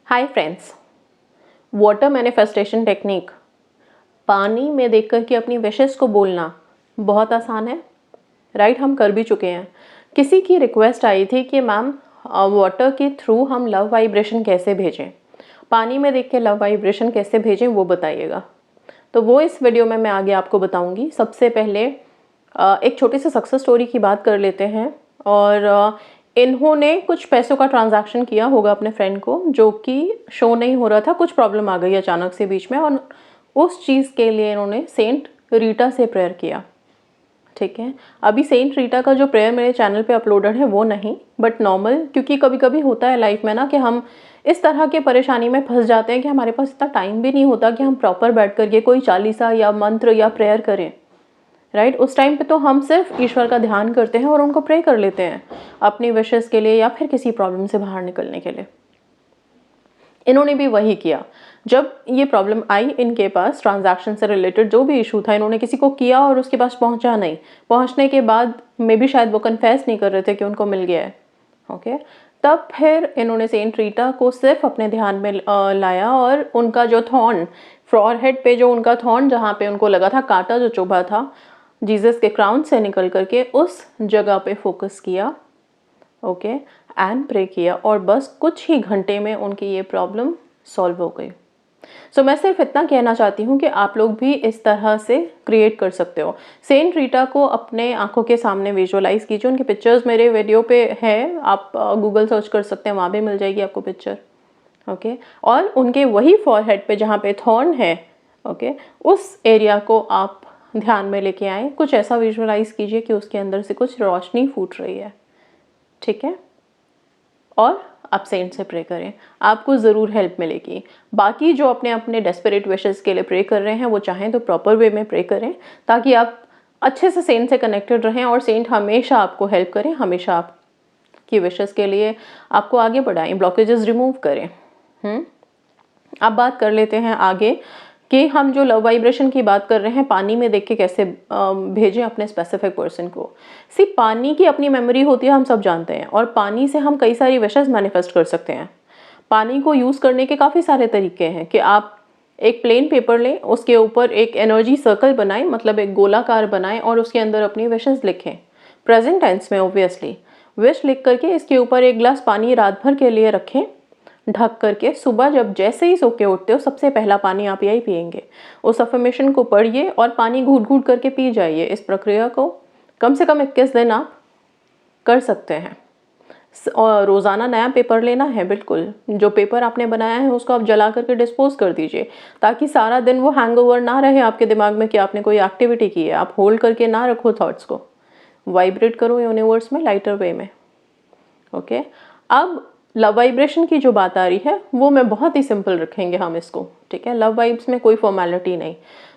Hi friends, water manifestation technique पानी में देख कर के अपनी विशेस को बोलना बहुत आसान है, राइट। हम कर भी चुके हैं। किसी की रिक्वेस्ट आई थी कि मैम वाटर के थ्रू हम लव वाइब्रेशन कैसे भेजें, पानी में देख के लव वाइब्रेशन कैसे भेजें वो बताइएगा। तो वो इस वीडियो में मैं आगे आपको बताऊंगी। सबसे पहले एक छोटी सी सक्सेस स्टोरी की बात कर लेते हैं। और इन्होंने कुछ पैसों का ट्रांजैक्शन किया होगा अपने फ्रेंड को, जो कि शो नहीं हो रहा था। कुछ प्रॉब्लम आ गई अचानक से बीच में, और उस चीज़ के लिए इन्होंने सेंट रीटा से प्रेयर किया। ठीक है, अभी सेंट रीटा का जो प्रेयर मेरे चैनल पे अपलोडेड है वो नहीं, बट नॉर्मल, क्योंकि कभी कभी होता है लाइफ में ना कि हम इस तरह के परेशानी में फंस जाते हैं कि हमारे पास इतना टाइम भी नहीं होता कि हम प्रॉपर बैठ करके कोई चालीसा या मंत्र या प्रेयर करें, राइट। उस टाइम पे तो हम सिर्फ ईश्वर का ध्यान करते हैं और उनको प्रे कर लेते हैं अपनी विशेस के लिए या फिर किसी प्रॉब्लम से बाहर निकलने के लिए। इन्होंने भी वही किया। जब ये प्रॉब्लम आई इनके पास, ट्रांजैक्शन से रिलेटेड जो भी इशू था, इन्होंने किसी को किया और उसके पास पहुंचा नहीं। पहुंचने के बाद मे भी शायद वो कन्फेस नहीं कर रहे थे कि उनको मिल गया है। ओके, तब फिर इन्होंने सेंट रीटा को सिर्फ अपने ध्यान में लाया और उनका जो थॉर्न, फॉरहेड पे जो उनका थॉर्न, जहाँ पे उनको लगा था कांटा जो चुभा था जीसस के क्राउन से निकल करके, उस जगह पे फोकस किया। ओके, एंड प्रे किया, और बस कुछ ही घंटे में उनकी ये प्रॉब्लम सॉल्व हो गई। सो मैं सिर्फ इतना कहना चाहती हूँ कि आप लोग भी इस तरह से क्रिएट कर सकते हो। सेंट रीटा को अपने आंखों के सामने विजुअलाइज कीजिए। उनकी पिक्चर्स मेरे वीडियो पे है, आप गूगल सर्च कर सकते हैं, वहाँ भी मिल जाएगी आपको पिक्चर। ओके, और उनके वही फॉरहेड पे जहाँ पे थॉर्न है, ओके, उस एरिया को आप ध्यान में लेके आए। कुछ ऐसा विजुअलाइज कीजिए कि उसके अंदर से कुछ रोशनी फूट रही है। ठीक है, और आप सेंट से प्रे करें, आपको ज़रूर हेल्प मिलेगी। बाकी जो अपने अपने डेस्परेट विशेस के लिए प्रे कर रहे हैं, वो चाहें तो प्रॉपर वे में प्रे करें, ताकि आप अच्छे से सेंट से कनेक्टेड रहें और सेंट हमेशा आपको हेल्प करें, हमेशा आपकी विशेस के लिए आपको आगे बढ़ाएं, ब्लॉकेजेस रिमूव करें। अब बात कर लेते हैं आगे कि हम जो लव वाइब्रेशन की बात कर रहे हैं, पानी में देख के कैसे भेजें अपने स्पेसिफिक पर्सन को। सिर्फ पानी की अपनी मेमोरी होती है, हम सब जानते हैं, और पानी से हम कई सारी विशेस मैनिफेस्ट कर सकते हैं। पानी को यूज़ करने के काफ़ी सारे तरीके हैं कि आप एक प्लेन पेपर लें, उसके ऊपर एक एनर्जी सर्कल बनाएं, मतलब एक गोलाकार बनाएं, और उसके अंदर अपनी विशेस लिखें, प्रेजेंट टेंस में ऑब्वियसली। विश लिख करके इसके ऊपर एक गिलास पानी रात भर के लिए रखें ढक करके। सुबह जब जैसे ही सो के उठते हो, सबसे पहला पानी आप यही पिएंगे। उस अफर्मेशन को पढ़िए और पानी घूट घूट करके पी जाइए। इस प्रक्रिया को कम से कम 21 दिन आप कर सकते हैं। और रोज़ाना नया पेपर लेना है, बिल्कुल। जो पेपर आपने बनाया है उसको आप जला करके डिस्पोज कर दीजिए, ताकि सारा दिन वो हैंगओवर ना रहे आपके दिमाग में कि आपने कोई एक्टिविटी की है। आप होल्ड करके ना रखो थॉट्स को, वाइब्रेट करो यूनिवर्स में लाइटर वे में। ओके, अब लव वाइब्रेशन की जो बात आ रही है वो मैं बहुत ही सिंपल रखेंगे हम इसको। ठीक है, लव वाइब्स में कोई फॉर्मेलिटी नहीं।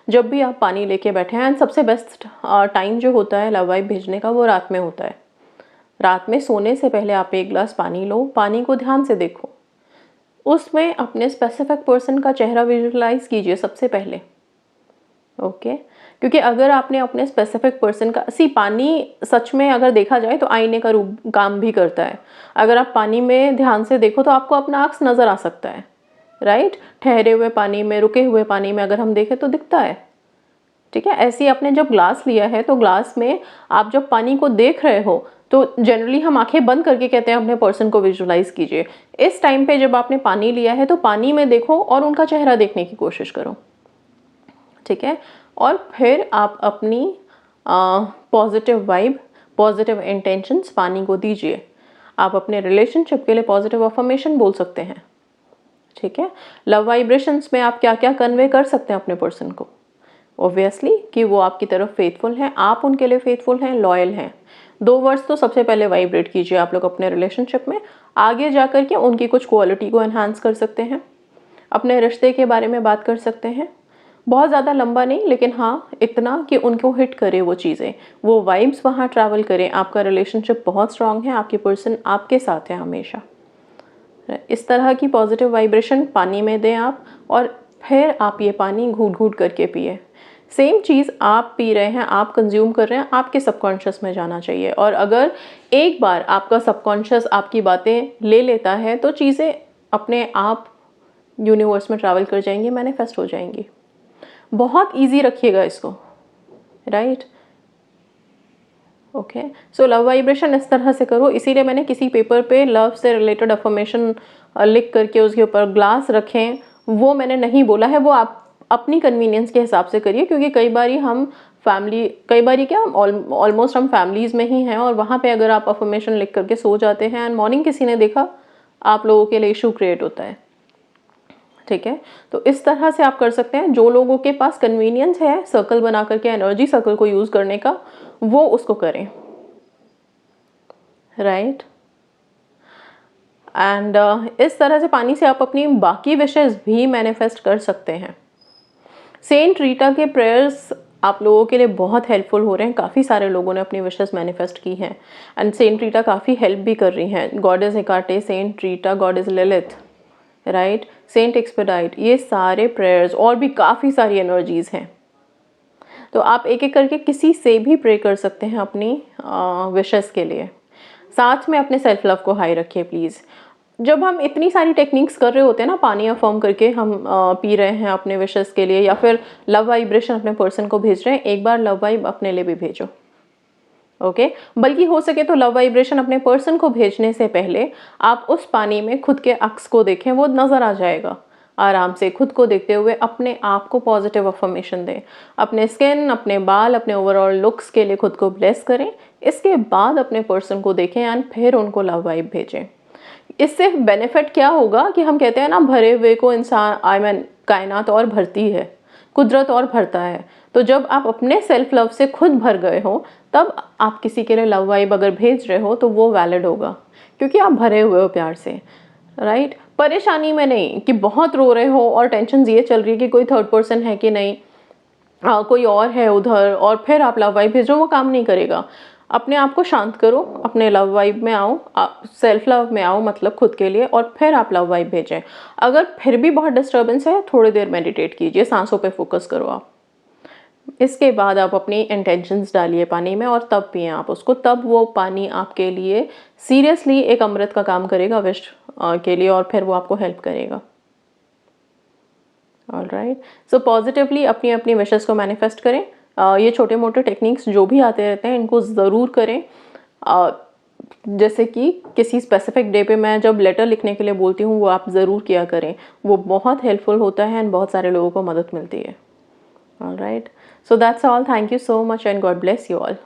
जब भी आप पानी लेके बैठे हैं, सबसे बेस्ट टाइम जो होता है लव वाइब भेजने का, वो रात में होता है। रात में सोने से पहले आप एक गिलास पानी लो, पानी को ध्यान से देखो, उसमें अपने स्पेसिफिक पर्सन का चेहरा विजुअलाइज कीजिए सबसे पहले। ओके, क्योंकि अगर आपने अपने स्पेसिफिक पर्सन का, पानी सच में अगर देखा जाए तो आईने का रूप काम भी करता है। अगर आप पानी में ध्यान से देखो तो आपको अपना अक्स नज़र आ सकता है, राइट। ठहरे हुए पानी में, रुके हुए पानी में अगर हम देखें तो दिखता है। ठीक है, ऐसे ही आपने जब ग्लास लिया है तो ग्लास में आप जब पानी को देख रहे हो तो जनरली हम आंखें बंद करके कहते हैं अपने पर्सन को विजुअलाइज कीजिए। इस टाइम पे जब आपने पानी लिया है तो पानी में देखो और उनका चेहरा देखने की कोशिश करो। ठीक है, और फिर आप अपनी पॉजिटिव वाइब, पॉजिटिव इंटेंशंस पानी को दीजिए। आप अपने रिलेशनशिप के लिए पॉजिटिव अफर्मेशन बोल सकते हैं। ठीक है, लव वाइब्रेशंस में आप क्या क्या कन्वे कर सकते हैं अपने पर्सन को, ऑब्वियसली कि वो आपकी तरफ फेथफुल हैं, आप उनके लिए फेथफुल हैं, लॉयल हैं। 2 वर्ड्स तो सबसे पहले वाइब्रेट कीजिए आप लोग अपने रिलेशनशिप में। आगे जा कर के उनकी कुछ क्वालिटी को एनहांस कर सकते हैं, अपने रिश्ते के बारे में बात कर सकते हैं। बहुत ज़्यादा लंबा नहीं, लेकिन हाँ इतना कि उनको हिट करे वो चीज़ें, वो वाइब्स वहाँ ट्रैवल करें। आपका रिलेशनशिप बहुत स्ट्रांग है, आपकी पर्सन आपके साथ है हमेशा। इस तरह की पॉजिटिव वाइब्रेशन पानी में दें आप, और फिर आप ये पानी घूट घूट करके पिए। सेम चीज़ आप पी रहे हैं, आप कंज्यूम कर रहे हैं, आपके सबकॉन्शियस में जाना चाहिए। और अगर एक बार आपका सबकॉन्शियस आपकी बातें ले लेता है तो चीज़ें अपने आप यूनिवर्स में ट्रैवल कर जाएंगी, मैनिफेस्ट हो जाएंगी। बहुत ईजी रखिएगा इसको, right. Okay, so love vibration इस तरह से करो। इसीलिए मैंने किसी पेपर पे लव से रिलेटेड अफर्मेशन लिख करके उसके ऊपर ग्लास रखें, वो मैंने नहीं बोला है। वो आप अपनी कन्वीनियंस के हिसाब से करिए, क्योंकि कई बारी क्या ऑलमोस्ट हम फैमिलीज़ में ही हैं, और वहाँ पे अगर आप अफर्मेशन लिख करके सो जाते हैं एंड मॉर्निंग किसी ने देखा, आप लोगों के लिए इशू क्रिएट होता है। ठीक है, तो इस तरह से आप कर सकते हैं। जो लोगों के पास कन्वीनियंस है सर्कल बना करके एनर्जी सर्कल को यूज़ करने का, वो उसको करें, राइट। एंड इस तरह से पानी से आप अपनी बाकी विशेस भी मैनिफेस्ट कर सकते हैं। सेंट रीटा के प्रेयर्स आप लोगों के लिए बहुत हेल्पफुल हो रहे हैं। काफ़ी सारे लोगों ने अपनी विशेस मैनिफेस्ट की हैं एंड सेंट रीटा काफ़ी हेल्प भी कर रही हैं। Goddess Hecate, Saint Rita, goddess Lilith, right, Saint Expedite, ये सारे प्रेयर्स और भी काफ़ी सारी एनर्जीज़ हैं। तो आप एक एक करके किसी से भी प्रे कर सकते हैं अपनी विशेस के लिए। साथ में अपने सेल्फ लव को हाई रखिए प्लीज़। जब हम इतनी सारी टेक्निक्स कर रहे होते हैं ना, पानी अफर्म करके हम पी रहे हैं अपने विशेस के लिए, या फिर लव वाइब्रेशन अपने पर्सन को भेज रहे हैं, एक बार लव वाइब अपने लिए भी भेजो, ओके। बल्कि हो सके तो लव वाइब्रेशन अपने पर्सन को भेजने से पहले आप उस पानी में खुद के अक्स को देखें, वो नज़र आ जाएगा। आराम से खुद को देखते हुए अपने आप को पॉजिटिव अफर्मेशन दें। अपने स्किन, अपने बाल, अपने ओवरऑल लुक्स के लिए खुद को ब्लेस करें। इसके बाद अपने पर्सन को देखें एंड फिर उनको लव वाइब भेजें। इससे बेनिफिट क्या होगा कि हम कहते हैं ना, भरे हुए को इंसान कायनात और भरती है, कुदरत और भरता है। तो जब आप अपने सेल्फ लव से खुद भर गए हो, तब आप किसी के लिए लव वाइब अगर भेज रहे हो तो वो वैलिड होगा, क्योंकि आप भरे हुए हो प्यार से, राइट। परेशानी में नहीं कि बहुत रो रहे हो और टेंशन ये चल रही है कि कोई थर्ड पर्सन है कि नहीं, कोई और है उधर, और फिर आप लव वाइब भेजो, वो काम नहीं करेगा। अपने आप को शांत करो, अपने लव वाइब में आओ, सेल्फ लव में आओ, मतलब खुद के लिए, और फिर आप लव वाइब भेजें। अगर फिर भी बहुत डिस्टर्बेंस है, थोड़ी देर मेडिटेट कीजिए, सांसों पे फोकस करो आप। इसके बाद आप अपनी इंटेंशंस डालिए पानी में और तब पिएं आप उसको। तब वो पानी आपके लिए सीरियसली एक अमृत का काम करेगा विश के लिए, और फिर वो आपको हेल्प करेगा। ऑलराइट, सो पॉजिटिवली अपनी अपनी विशेस को मैनिफेस्ट करें। ये छोटे मोटे टेक्निक्स जो भी आते रहते हैं, इनको ज़रूर करें। जैसे कि किसी स्पेसिफिक डे पे मैं जब लेटर लिखने के लिए बोलती हूँ, वो आप ज़रूर किया करें, वो बहुत हेल्पफुल होता है एंड बहुत सारे लोगों को मदद मिलती है। Alright, so that's all. Thank you so much and God bless you all.